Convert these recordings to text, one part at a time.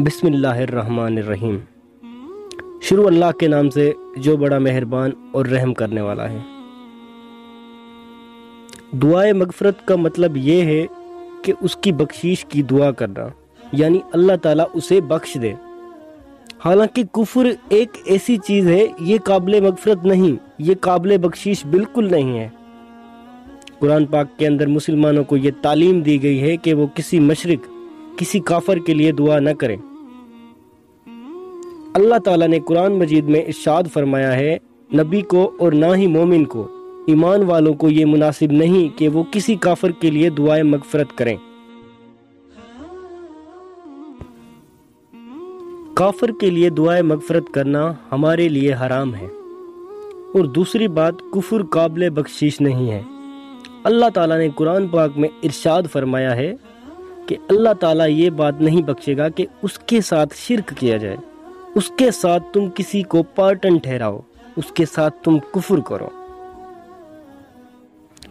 بسم اللہ الرحمن الرحیم۔ شروع اللہ کے نام سے جو بڑا مہربان اور رحم کرنے والا ہے۔ دعائے مغفرت کا مطلب یہ ہے کہ اس کی بخشش کی دعا کرنا، یعنی اللہ تعالیٰ اسے بخش دے۔ حالانکہ کفر ایک ایسی چیز ہے، یہ قابل مغفرت نہیں، یہ قابل بخشش بالکل نہیں ہے۔ قرآن پاک کے اندر مسلمانوں کو یہ تعلیم دی گئی ہے کہ وہ کسی مشرک، کسی کافر کے لیے دعا نہ کریں۔ اللہ تعالیٰ نے قرآن مجید میں ارشاد فرمایا ہے، نبی کو اور نہ ہی مومن کو، ایمان والوں کو یہ مناسب نہیں کہ وہ کسی کافر کے لیے دعائے مغفرت کریں۔ کافر کے لیے دعائے مغفرت کرنا ہمارے لیے حرام ہے، اور دوسری بات، کفر قابل بخشش نہیں ہے۔ اللہ تعالیٰ نے قرآن پاک میں ارشاد فرمایا ہے کہ اللہ تعالیٰ یہ بات نہیں بخشے گا کہ اس کے ساتھ شرک کیا جائے، اس کے ساتھ تم کسی کو پارٹنر ٹھہراؤ، اس کے ساتھ تم کفر کرو۔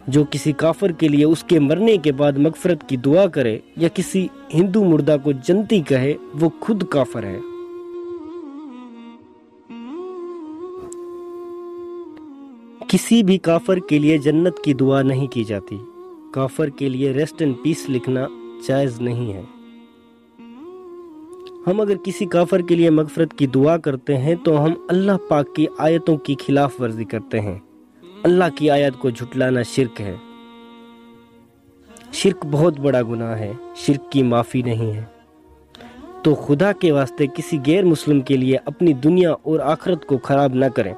جو کسی کافر کے لیے اس کے مرنے کے بعد مغفرت کی دعا کرے یا کسی ہندو مردہ کو جنتی کہے، وہ خود کافر ہے۔ کسی بھی کافر کے لیے جنت کی دعا نہیں کی جاتی۔ کافر کے لیے ریسٹ ان پیس لکھنا جائز نہیں ہے۔ ہم اگر کسی کافر کے لیے مغفرت کی دعا کرتے ہیں تو ہم اللہ پاک کی آیتوں کی خلاف ورزی کرتے ہیں۔ اللہ کی آیت کو جھٹلانا شرک ہے۔ شرک بہت بڑا گناہ ہے، شرک کی معافی نہیں ہے۔ تو خدا کے واسطے کسی غیر مسلم کے لیے اپنی دنیا اور آخرت کو خراب نہ کریں۔